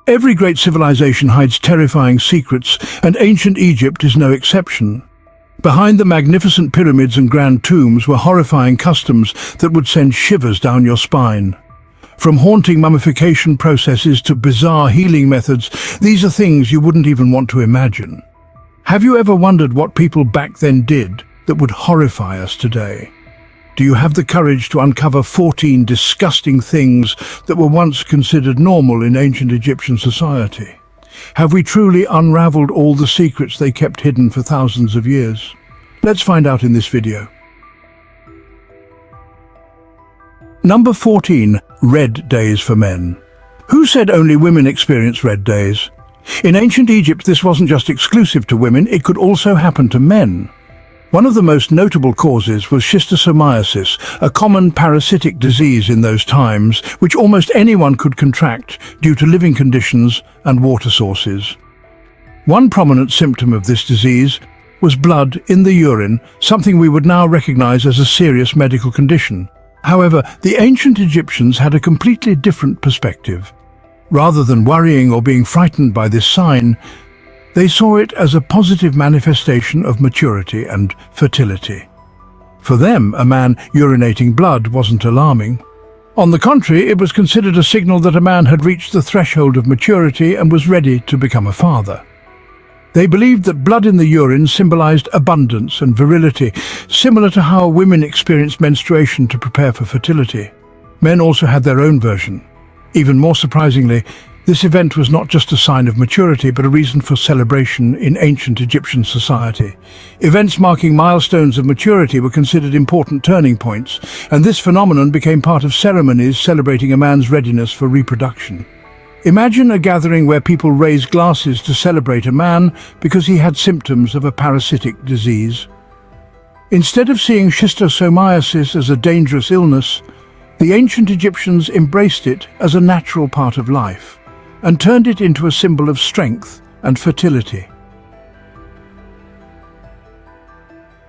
Every great civilization hides terrifying secrets, and ancient Egypt is no exception. Behind the magnificent pyramids and grand tombs were horrifying customs that would send shivers down your spine. From haunting mummification processes to bizarre healing methods, these are things you wouldn't even want to imagine. Have you ever wondered what people back then did that would horrify us today? Do you have the courage to uncover 14 disgusting things that were once considered normal in ancient Egyptian society? Have we truly unraveled all the secrets they kept hidden for thousands of years? Let's find out in this video. Number 14. Red days for men. Who said only women experience red days? In ancient Egypt, this wasn't just exclusive to women, it could also happen to men. One of the most notable causes was schistosomiasis, a common parasitic disease in those times, which almost anyone could contract due to living conditions and water sources. One prominent symptom of this disease was blood in the urine, something we would now recognize as a serious medical condition. However, the ancient Egyptians had a completely different perspective. Rather than worrying or being frightened by this sign, they saw it as a positive manifestation of maturity and fertility. For them, a man urinating blood wasn't alarming. On the contrary, it was considered a signal that a man had reached the threshold of maturity and was ready to become a father. They believed that blood in the urine symbolized abundance and virility, similar to how women experienced menstruation to prepare for fertility. Men also had their own version. Even more surprisingly, this event was not just a sign of maturity, but a reason for celebration in ancient Egyptian society. Events marking milestones of maturity were considered important turning points, and this phenomenon became part of ceremonies celebrating a man's readiness for reproduction. Imagine a gathering where people raise glasses to celebrate a man because he had symptoms of a parasitic disease. Instead of seeing schistosomiasis as a dangerous illness, the ancient Egyptians embraced it as a natural part of life and turned it into a symbol of strength and fertility.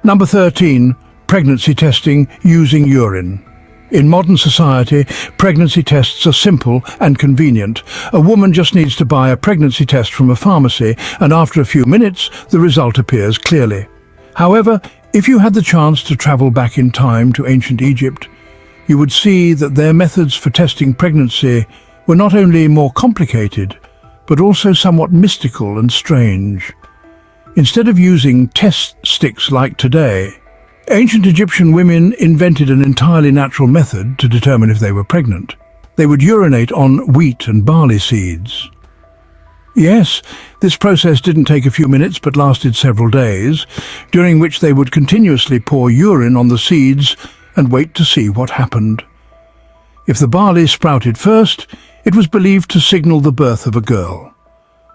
Number 13. Pregnancy testing using urine. In modern society, pregnancy tests are simple and convenient. A woman just needs to buy a pregnancy test from a pharmacy, and after a few minutes, the result appears clearly. However, if you had the chance to travel back in time to ancient Egypt, you would see that their methods for testing pregnancy were not only more complicated, but also somewhat mystical and strange. Instead of using test sticks like today, ancient Egyptian women invented an entirely natural method to determine if they were pregnant. They would urinate on wheat and barley seeds. Yes, this process didn't take a few minutes but lasted several days, during which they would continuously pour urine on the seeds and wait to see what happened. If the barley sprouted first, it was believed to signal the birth of a girl.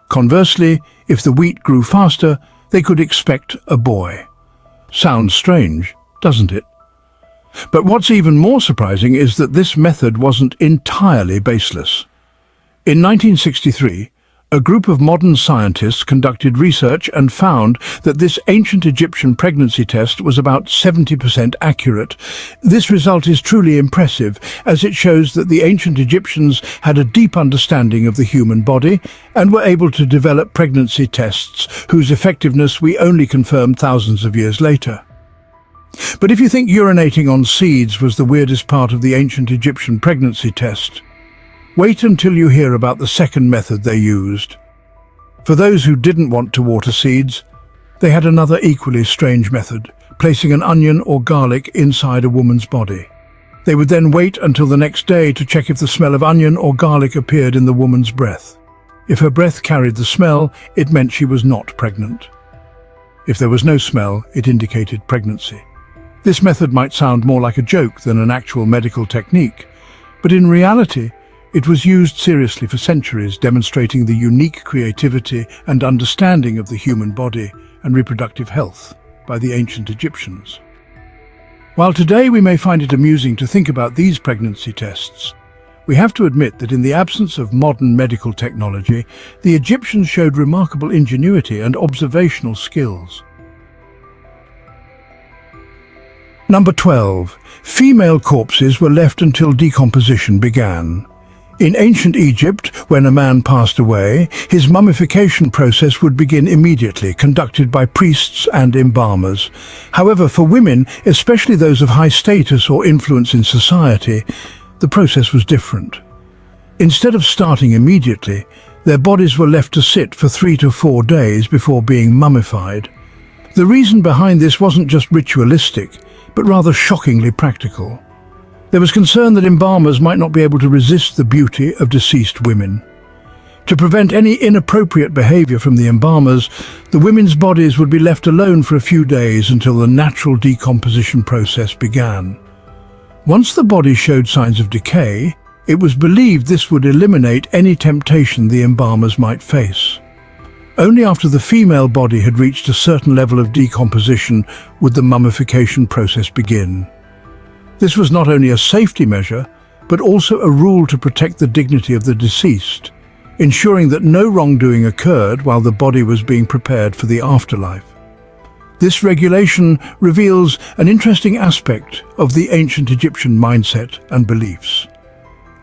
Conversely, if the wheat grew faster, they could expect a boy. Sounds strange, doesn't it? But what's even more surprising is that this method wasn't entirely baseless. In 1963, a group of modern scientists conducted research and found that this ancient Egyptian pregnancy test was about 70% accurate. This result is truly impressive, as it shows that the ancient Egyptians had a deep understanding of the human body and were able to develop pregnancy tests whose effectiveness we only confirmed thousands of years later. But if you think urinating on seeds was the weirdest part of the ancient Egyptian pregnancy test, wait until you hear about the second method they used. For those who didn't want to water seeds, they had another equally strange method, placing an onion or garlic inside a woman's body. They would then wait until the next day to check if the smell of onion or garlic appeared in the woman's breath. If her breath carried the smell, it meant she was not pregnant. If there was no smell, it indicated pregnancy. This method might sound more like a joke than an actual medical technique, but in reality, it was used seriously for centuries, demonstrating the unique creativity and understanding of the human body and reproductive health by the ancient Egyptians. While today we may find it amusing to think about these pregnancy tests, we have to admit that in the absence of modern medical technology, the Egyptians showed remarkable ingenuity and observational skills. Number 12. Female corpses were left until decomposition began. In ancient Egypt, when a man passed away, his mummification process would begin immediately, conducted by priests and embalmers. However, for women, especially those of high status or influence in society, the process was different. Instead of starting immediately, their bodies were left to sit for 3 to 4 days before being mummified. The reason behind this wasn't just ritualistic, but rather shockingly practical. There was concern that embalmers might not be able to resist the beauty of deceased women. To prevent any inappropriate behavior from the embalmers, the women's bodies would be left alone for a few days until the natural decomposition process began. Once the body showed signs of decay, it was believed this would eliminate any temptation the embalmers might face. Only after the female body had reached a certain level of decomposition would the mummification process begin. This was not only a safety measure, but also a rule to protect the dignity of the deceased, ensuring that no wrongdoing occurred while the body was being prepared for the afterlife. This regulation reveals an interesting aspect of the ancient Egyptian mindset and beliefs.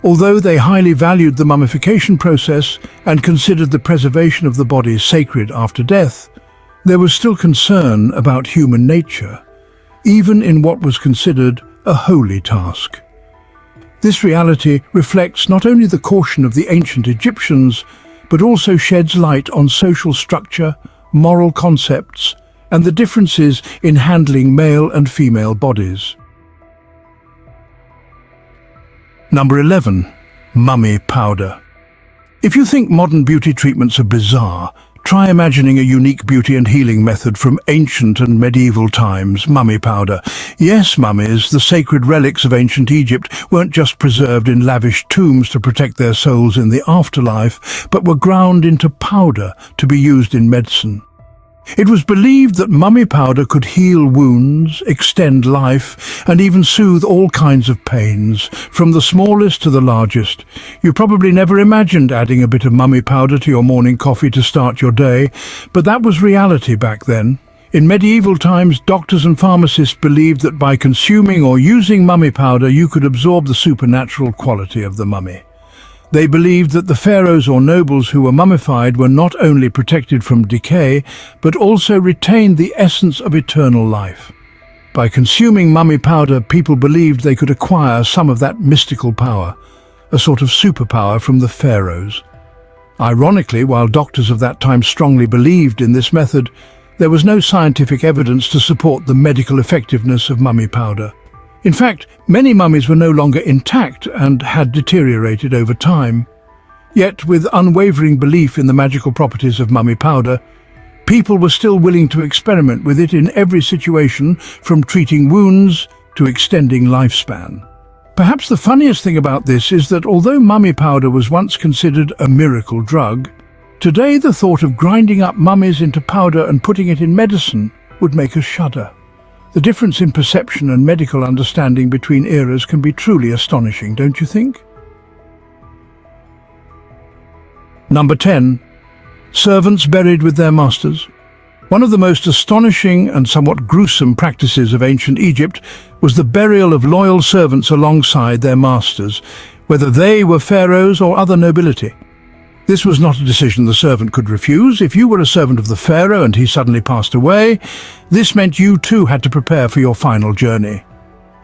Although they highly valued the mummification process and considered the preservation of the body sacred after death, there was still concern about human nature, even in what was considered a holy task. This reality reflects not only the caution of the ancient Egyptians, but also sheds light on social structure, moral concepts, and the differences in handling male and female bodies. Number 11. Mummy powder. If you think modern beauty treatments are bizarre, try imagining a unique beauty and healing method from ancient and medieval times: mummy powder. Yes, mummies, the sacred relics of ancient Egypt, weren't just preserved in lavish tombs to protect their souls in the afterlife, but were ground into powder to be used in medicine. It was believed that mummy powder could heal wounds, extend life, and even soothe all kinds of pains, from the smallest to the largest. You probably never imagined adding a bit of mummy powder to your morning coffee to start your day, but that was reality back then. In medieval times, doctors and pharmacists believed that by consuming or using mummy powder, you could absorb the supernatural quality of the mummy. They believed that the pharaohs or nobles who were mummified were not only protected from decay, but also retained the essence of eternal life. By consuming mummy powder, people believed they could acquire some of that mystical power, a sort of superpower from the pharaohs. Ironically, while doctors of that time strongly believed in this method, there was no scientific evidence to support the medical effectiveness of mummy powder. In fact, many mummies were no longer intact and had deteriorated over time. Yet, with unwavering belief in the magical properties of mummy powder, people were still willing to experiment with it in every situation, from treating wounds to extending lifespan. Perhaps the funniest thing about this is that although mummy powder was once considered a miracle drug, today the thought of grinding up mummies into powder and putting it in medicine would make us shudder. The difference in perception and medical understanding between eras can be truly astonishing, don't you think? Number 10. Servants buried with their masters. One of the most astonishing and somewhat gruesome practices of ancient Egypt was the burial of loyal servants alongside their masters, whether they were pharaohs or other nobility. This was not a decision the servant could refuse. If you were a servant of the pharaoh and he suddenly passed away, this meant you too had to prepare for your final journey.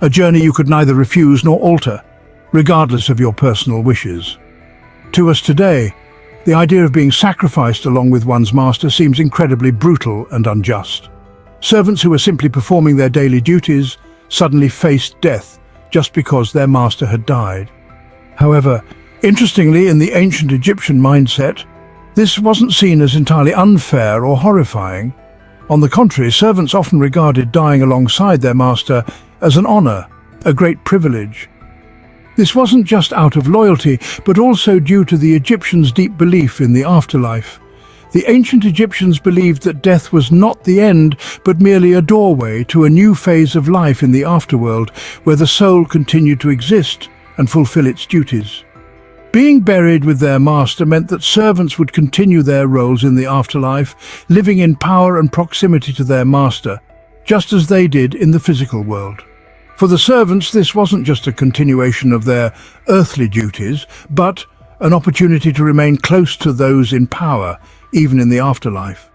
A journey you could neither refuse nor alter, regardless of your personal wishes. To us today, the idea of being sacrificed along with one's master seems incredibly brutal and unjust. Servants who were simply performing their daily duties suddenly faced death just because their master had died. However, interestingly, in the ancient Egyptian mindset, this wasn't seen as entirely unfair or horrifying. On the contrary, servants often regarded dying alongside their master as an honor, a great privilege. This wasn't just out of loyalty, but also due to the Egyptians' deep belief in the afterlife. The ancient Egyptians believed that death was not the end, but merely a doorway to a new phase of life in the afterworld, where the soul continued to exist and fulfill its duties. Being buried with their master meant that servants would continue their roles in the afterlife, living in power and proximity to their master, just as they did in the physical world. For the servants, this wasn't just a continuation of their earthly duties, but an opportunity to remain close to those in power, even in the afterlife.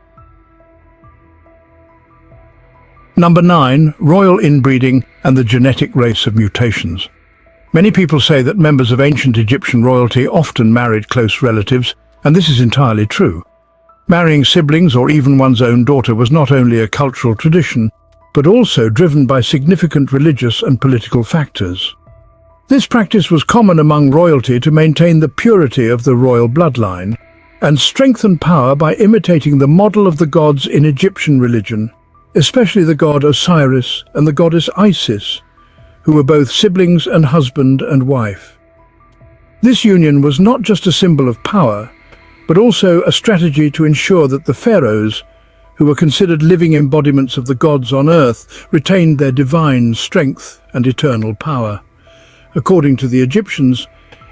Number 9, royal inbreeding and the genetic race of mutations. Many people say that members of ancient Egyptian royalty often married close relatives, and this is entirely true. Marrying siblings or even one's own daughter was not only a cultural tradition, but also driven by significant religious and political factors. This practice was common among royalty to maintain the purity of the royal bloodline and strengthen power by imitating the model of the gods in Egyptian religion, especially the god Osiris and the goddess Isis, who were both siblings and husband and wife. This union was not just a symbol of power, but also a strategy to ensure that the pharaohs, who were considered living embodiments of the gods on earth, retained their divine strength and eternal power. According to the Egyptians,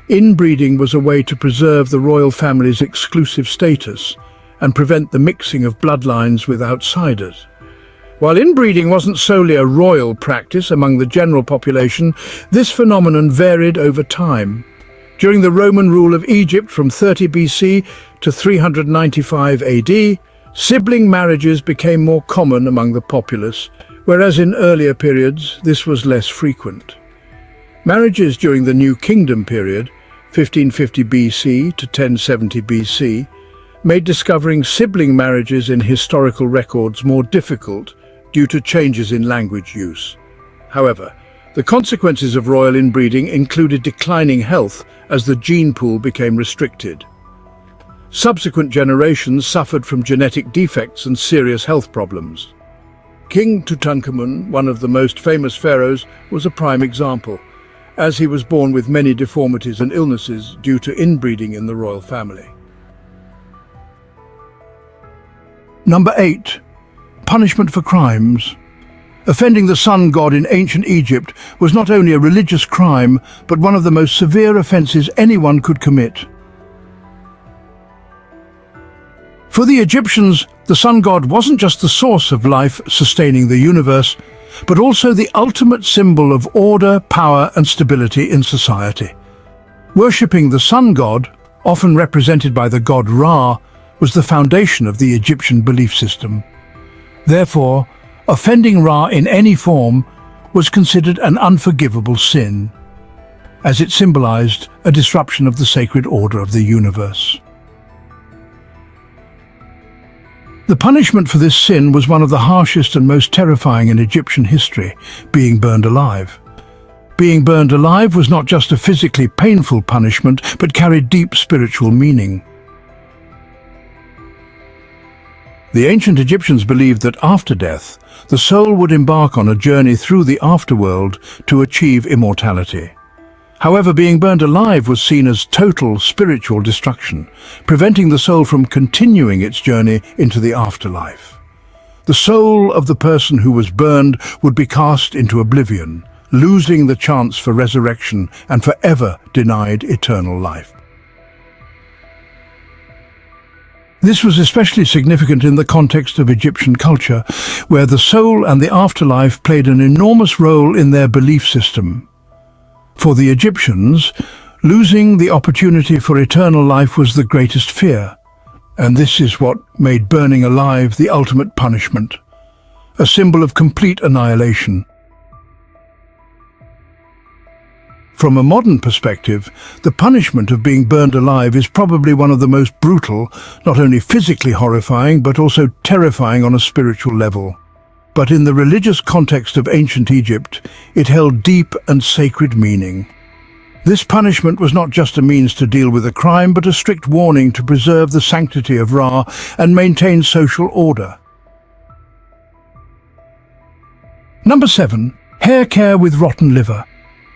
inbreeding was a way to preserve the royal family's exclusive status and prevent the mixing of bloodlines with outsiders. While inbreeding wasn't solely a royal practice among the general population, this phenomenon varied over time. During the Roman rule of Egypt from 30 BC to 395 AD, sibling marriages became more common among the populace, whereas in earlier periods this was less frequent. Marriages during the New Kingdom period, 1550 BC to 1070 BC, made discovering sibling marriages in historical records more difficult due to changes in language use. However, the consequences of royal inbreeding included declining health as the gene pool became restricted. Subsequent generations suffered from genetic defects and serious health problems. King Tutankhamun, one of the most famous pharaohs, was a prime example, as he was born with many deformities and illnesses due to inbreeding in the royal family. Number 8. Punishment for crimes. Offending the sun god in ancient Egypt was not only a religious crime, but one of the most severe offenses anyone could commit. For the Egyptians, the sun god wasn't just the source of life sustaining the universe, but also the ultimate symbol of order, power, and stability in society. Worshipping the sun god, often represented by the god Ra, was the foundation of the Egyptian belief system. Therefore, offending Ra in any form was considered an unforgivable sin, as it symbolized a disruption of the sacred order of the universe. The punishment for this sin was one of the harshest and most terrifying in Egyptian history, being burned alive. Being burned alive was not just a physically painful punishment, but carried deep spiritual meaning. The ancient Egyptians believed that after death, the soul would embark on a journey through the afterworld to achieve immortality. However, being burned alive was seen as total spiritual destruction, preventing the soul from continuing its journey into the afterlife. The soul of the person who was burned would be cast into oblivion, losing the chance for resurrection and forever denied eternal life. This was especially significant in the context of Egyptian culture, where the soul and the afterlife played an enormous role in their belief system. For the Egyptians, losing the opportunity for eternal life was the greatest fear, and this is what made burning alive the ultimate punishment, a symbol of complete annihilation. From a modern perspective, the punishment of being burned alive is probably one of the most brutal, not only physically horrifying, but also terrifying on a spiritual level. But in the religious context of ancient Egypt, it held deep and sacred meaning. This punishment was not just a means to deal with a crime, but a strict warning to preserve the sanctity of Ra and maintain social order. Number 7. Hair care with rotten liver.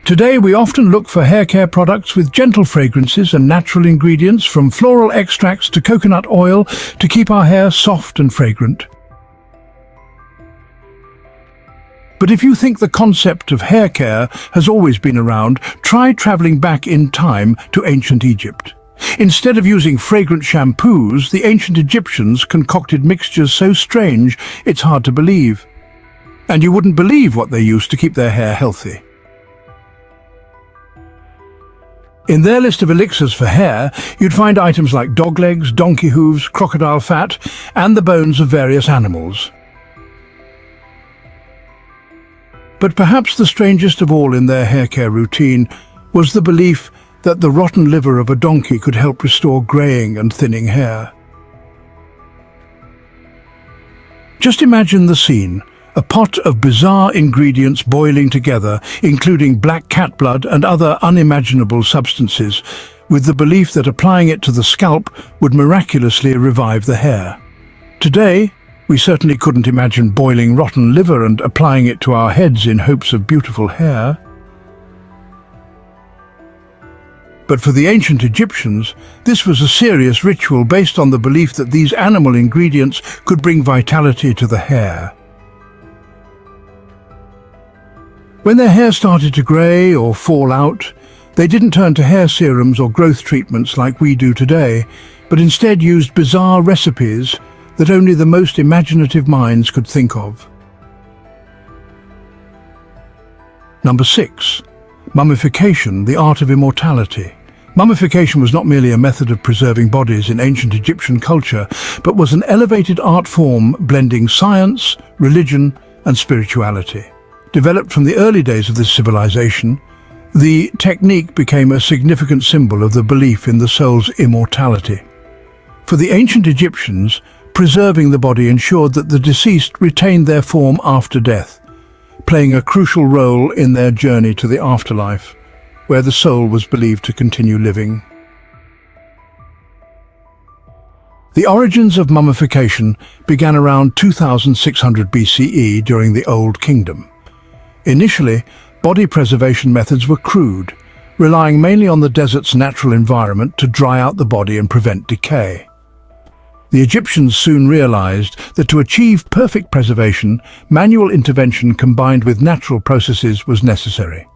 Today we often look for hair care products with gentle fragrances and natural ingredients, from floral extracts to coconut oil, to keep our hair soft and fragrant. But if you think the concept of hair care has always been around, try traveling back in time to ancient Egypt. Instead of using fragrant shampoos, the ancient Egyptians concocted mixtures so strange it's hard to believe. And you wouldn't believe what they used to keep their hair healthy. In their list of elixirs for hair, you'd find items like dog legs, donkey hooves, crocodile fat, and the bones of various animals. But perhaps the strangest of all in their hair care routine was the belief that the rotten liver of a donkey could help restore greying and thinning hair. Just imagine the scene. A pot of bizarre ingredients boiling together, including black cat blood and other unimaginable substances, with the belief that applying it to the scalp would miraculously revive the hair. Today, we certainly couldn't imagine boiling rotten liver and applying it to our heads in hopes of beautiful hair. But for the ancient Egyptians, this was a serious ritual based on the belief that these animal ingredients could bring vitality to the hair. When their hair started to grey or fall out, they didn't turn to hair serums or growth treatments like we do today, but instead used bizarre recipes that only the most imaginative minds could think of. Number 6. Mummification, the art of immortality. Mummification was not merely a method of preserving bodies in ancient Egyptian culture, but was an elevated art form blending science, religion, and spirituality. Developed from the early days of this civilization, the technique became a significant symbol of the belief in the soul's immortality. For the ancient Egyptians, preserving the body ensured that the deceased retained their form after death, playing a crucial role in their journey to the afterlife, where the soul was believed to continue living. The origins of mummification began around 2600 BCE during the Old Kingdom. Initially, body preservation methods were crude, relying mainly on the desert's natural environment to dry out the body and prevent decay. The Egyptians soon realized that to achieve perfect preservation, manual intervention combined with natural processes was necessary.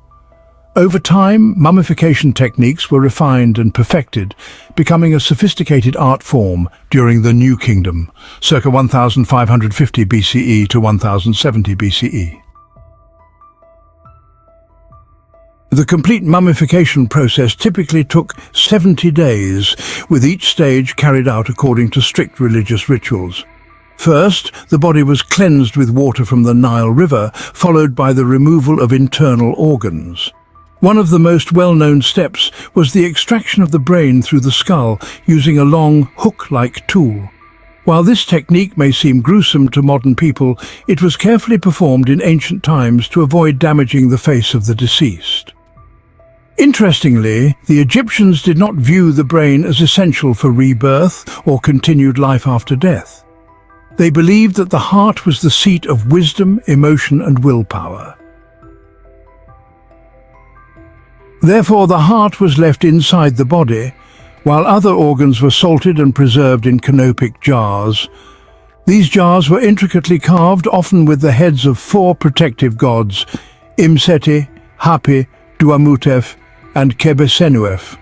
Over time, mummification techniques were refined and perfected, becoming a sophisticated art form during the New Kingdom, circa 1550 BCE to 1070 BCE. The complete mummification process typically took 70 days, with each stage carried out according to strict religious rituals. First, the body was cleansed with water from the Nile River, followed by the removal of internal organs. One of the most well-known steps was the extraction of the brain through the skull using a long, hook-like tool. While this technique may seem gruesome to modern people, it was carefully performed in ancient times to avoid damaging the face of the deceased. Interestingly, the Egyptians did not view the brain as essential for rebirth or continued life after death. They believed that the heart was the seat of wisdom, emotion, and willpower. Therefore, the heart was left inside the body, while other organs were salted and preserved in canopic jars. These jars were intricately carved, often with the heads of 4 protective gods, Imseti, Hapi, Duamutef, and Kebesenuef.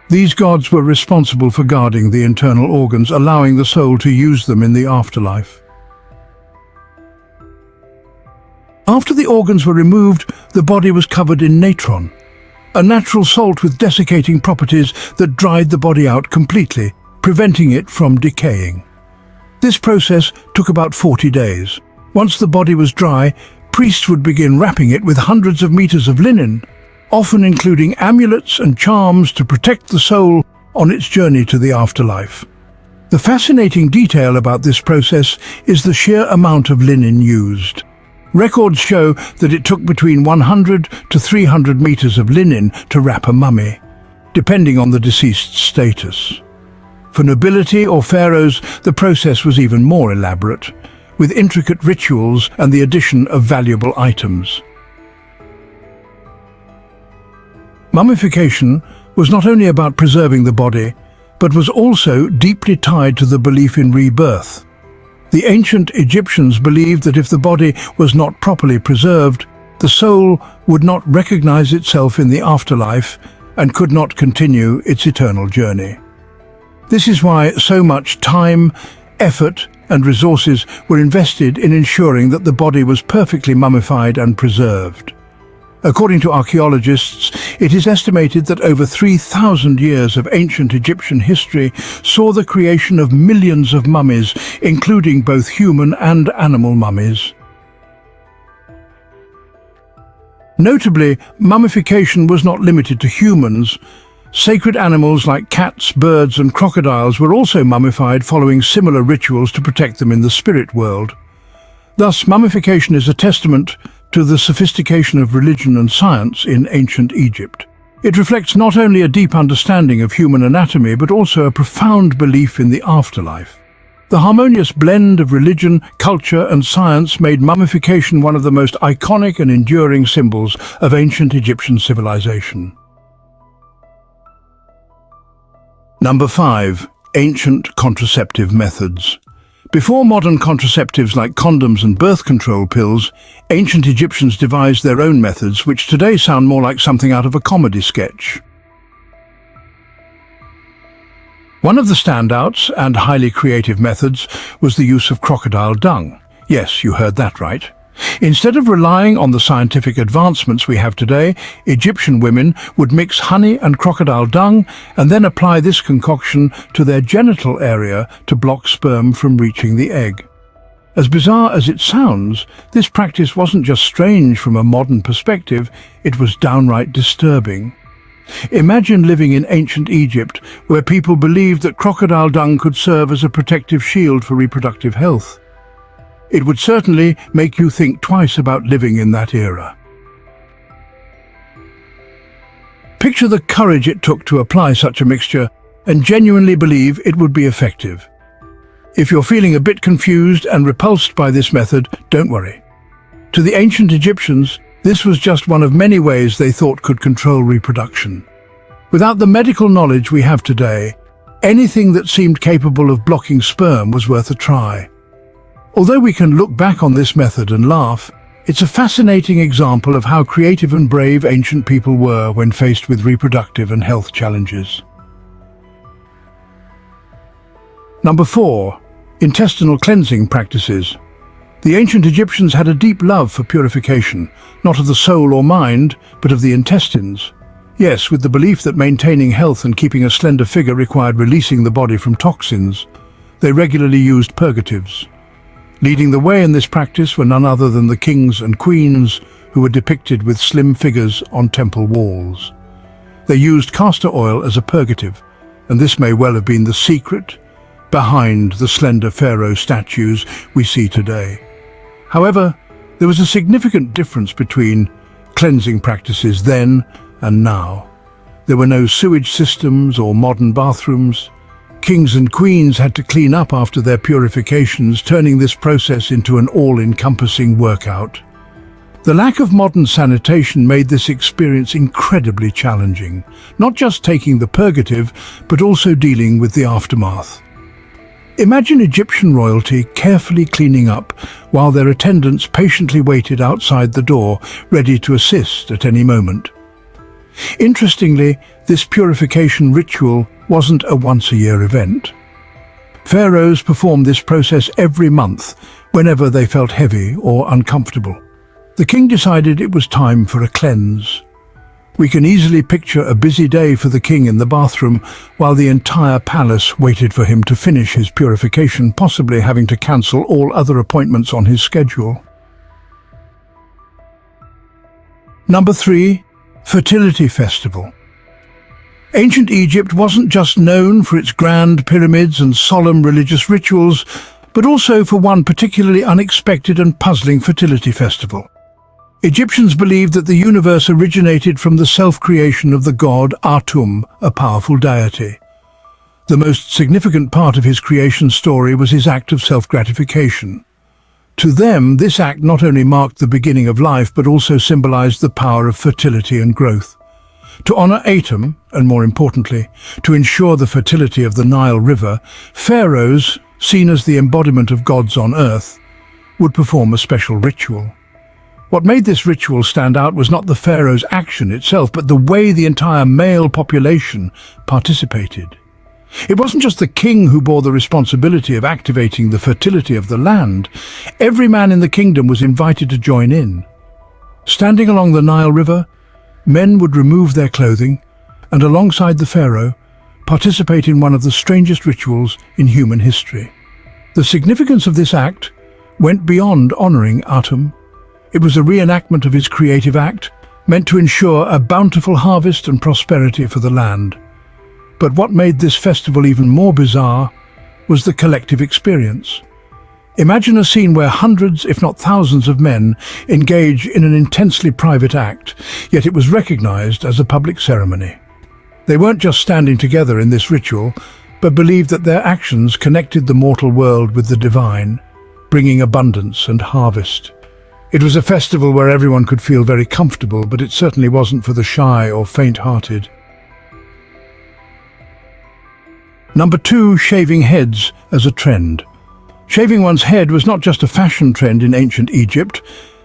These gods were responsible for guarding the internal organs, allowing the soul to use them in the afterlife. After the organs were removed, the body was covered in natron, a natural salt with desiccating properties that dried the body out completely, preventing it from decaying. This process took about 40 days. Once the body was dry, priests would begin wrapping it with hundreds of meters of linen, often including amulets and charms to protect the soul on its journey to the afterlife. The fascinating detail about this process is the sheer amount of linen used. Records show that it took between 100 to 300 meters of linen to wrap a mummy, depending on the deceased's status. For nobility or pharaohs, the process was even more elaborate, with intricate rituals and the addition of valuable items. Mummification was not only about preserving the body, but was also deeply tied to the belief in rebirth. The ancient Egyptians believed that if the body was not properly preserved, the soul would not recognize itself in the afterlife and could not continue its eternal journey. This is why so much time, effort, and resources were invested in ensuring that the body was perfectly mummified and preserved. According to archaeologists, it is estimated that over 3,000 years of ancient Egyptian history saw the creation of millions of mummies, including both human and animal mummies. Notably, mummification was not limited to humans. Sacred animals like cats, birds and crocodiles were also mummified following similar rituals to protect them in the spirit world. Thus, mummification is a testament to the sophistication of religion and science in ancient Egypt. It reflects not only a deep understanding of human anatomy, but also a profound belief in the afterlife. The harmonious blend of religion, culture and science made mummification one of the most iconic and enduring symbols of ancient Egyptian civilization. Number 5. Ancient contraceptive methods. Before modern contraceptives like condoms and birth control pills, ancient Egyptians devised their own methods, which today sound more like something out of a comedy sketch. One of the standouts and highly creative methods was the use of crocodile dung. Yes, you heard that right. Instead of relying on the scientific advancements we have today, Egyptian women would mix honey and crocodile dung and then apply this concoction to their genital area to block sperm from reaching the egg. As bizarre as it sounds, this practice wasn't just strange from a modern perspective, it was downright disturbing. Imagine living in ancient Egypt, where people believed that crocodile dung could serve as a protective shield for reproductive health. It would certainly make you think twice about living in that era. Picture the courage it took to apply such a mixture and genuinely believe it would be effective. If you're feeling a bit confused and repulsed by this method, don't worry. To the ancient Egyptians, this was just one of many ways they thought could control reproduction. Without the medical knowledge we have today, anything that seemed capable of blocking sperm was worth a try. Although we can look back on this method and laugh, it's a fascinating example of how creative and brave ancient people were when faced with reproductive and health challenges. Number 4. Intestinal cleansing practices. The ancient Egyptians had a deep love for purification, not of the soul or mind, but of the intestines. Yes, with the belief that maintaining health and keeping a slender figure required releasing the body from toxins, they regularly used purgatives. Leading the way in this practice were none other than the kings and queens who were depicted with slim figures on temple walls. They used castor oil as a purgative, and this may well have been the secret behind the slender pharaoh statues we see today. However, there was a significant difference between cleansing practices then and now. There were no sewage systems or modern bathrooms. Kings and queens had to clean up after their purifications, turning this process into an all-encompassing workout. The lack of modern sanitation made this experience incredibly challenging, not just taking the purgative, but also dealing with the aftermath. Imagine Egyptian royalty carefully cleaning up while their attendants patiently waited outside the door, ready to assist at any moment. Interestingly, this purification ritual wasn't a once-a-year event. Pharaohs performed this process every month, whenever they felt heavy or uncomfortable. The king decided it was time for a cleanse. We can easily picture a busy day for the king in the bathroom, while the entire palace waited for him to finish his purification, possibly having to cancel all other appointments on his schedule. Number 3. Fertility Festival. Ancient Egypt wasn't just known for its grand pyramids and solemn religious rituals, but also for one particularly unexpected and puzzling fertility festival. Egyptians believed that the universe originated from the self-creation of the god Atum, a powerful deity. The most significant part of his creation story was his act of self-gratification. To them, this act not only marked the beginning of life, but also symbolized the power of fertility and growth. To honor Atum, and more importantly, to ensure the fertility of the Nile River, pharaohs, seen as the embodiment of gods on earth, would perform a special ritual. What made this ritual stand out was not the pharaoh's action itself, but the way the entire male population participated. It wasn't just the king who bore the responsibility of activating the fertility of the land. Every man in the kingdom was invited to join in. Standing along the Nile River, men would remove their clothing and, alongside the pharaoh, participate in one of the strangest rituals in human history. The significance of this act went beyond honoring Atum. It was a reenactment of his creative act, meant to ensure a bountiful harvest and prosperity for the land. But what made this festival even more bizarre was the collective experience. Imagine a scene where hundreds, if not thousands of men engage in an intensely private act, yet it was recognized as a public ceremony. They weren't just standing together in this ritual, but believed that their actions connected the mortal world with the divine, bringing abundance and harvest. It was a festival where everyone could feel very comfortable, but it certainly wasn't for the shy or faint-hearted. Number 2, shaving heads as a trend. Shaving one's head was not just a fashion trend in ancient Egypt,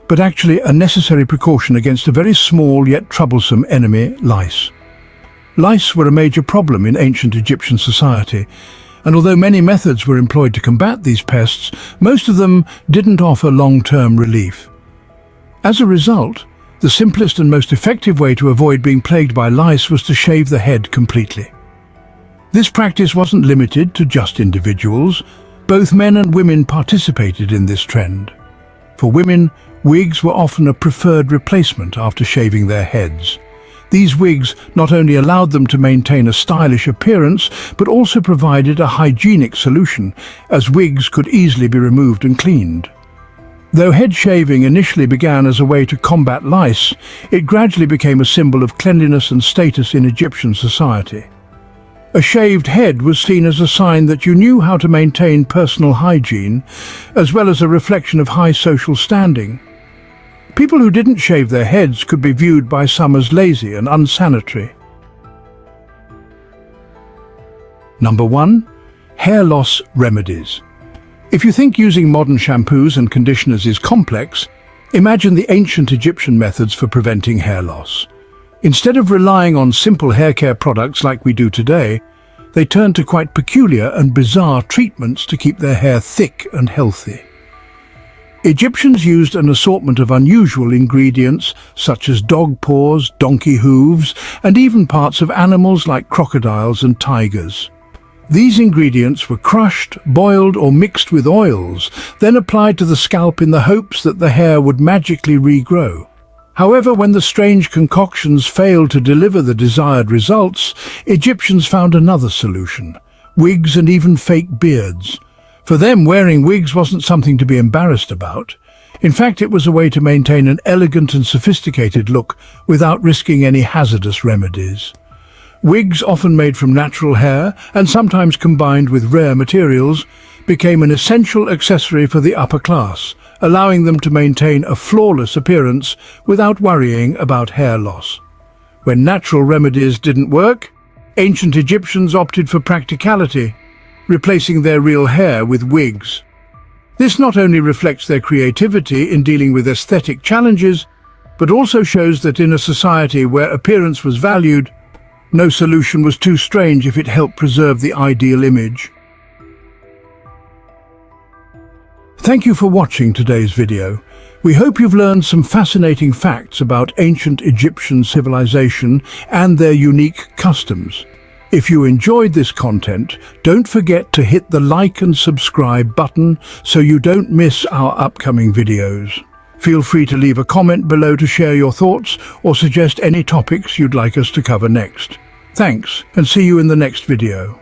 but actually a necessary precaution against a very small yet troublesome enemy, lice. Lice were a major problem in ancient Egyptian society, and although many methods were employed to combat these pests, most of them didn't offer long-term relief. As a result, the simplest and most effective way to avoid being plagued by lice was to shave the head completely. This practice wasn't limited to just individuals. Both men and women participated in this trend. For women, wigs were often a preferred replacement after shaving their heads. These wigs not only allowed them to maintain a stylish appearance, but also provided a hygienic solution, as wigs could easily be removed and cleaned. Though head shaving initially began as a way to combat lice, it gradually became a symbol of cleanliness and status in Egyptian society. A shaved head was seen as a sign that you knew how to maintain personal hygiene, as well as a reflection of high social standing. People who didn't shave their heads could be viewed by some as lazy and unsanitary. Number 1. Hair loss remedies. If you think using modern shampoos and conditioners is complex, imagine the ancient Egyptian methods for preventing hair loss. Instead of relying on simple hair care products like we do today, they turned to quite peculiar and bizarre treatments to keep their hair thick and healthy. Egyptians used an assortment of unusual ingredients such as dog paws, donkey hooves, and even parts of animals like crocodiles and tigers. These ingredients were crushed, boiled, or mixed with oils, then applied to the scalp in the hopes that the hair would magically regrow. However, when the strange concoctions failed to deliver the desired results, Egyptians found another solution: wigs and even fake beards. For them, wearing wigs wasn't something to be embarrassed about. In fact, it was a way to maintain an elegant and sophisticated look without risking any hazardous remedies. Wigs, often made from natural hair and sometimes combined with rare materials, became an essential accessory for the upper class, allowing them to maintain a flawless appearance without worrying about hair loss. When natural remedies didn't work, ancient Egyptians opted for practicality, replacing their real hair with wigs. This not only reflects their creativity in dealing with aesthetic challenges, but also shows that in a society where appearance was valued, no solution was too strange if it helped preserve the ideal image. Thank you for watching today's video. We hope you've learned some fascinating facts about ancient Egyptian civilization and their unique customs. If you enjoyed this content, don't forget to hit the like and subscribe button so you don't miss our upcoming videos. Feel free to leave a comment below to share your thoughts or suggest any topics you'd like us to cover next. Thanks, and see you in the next video.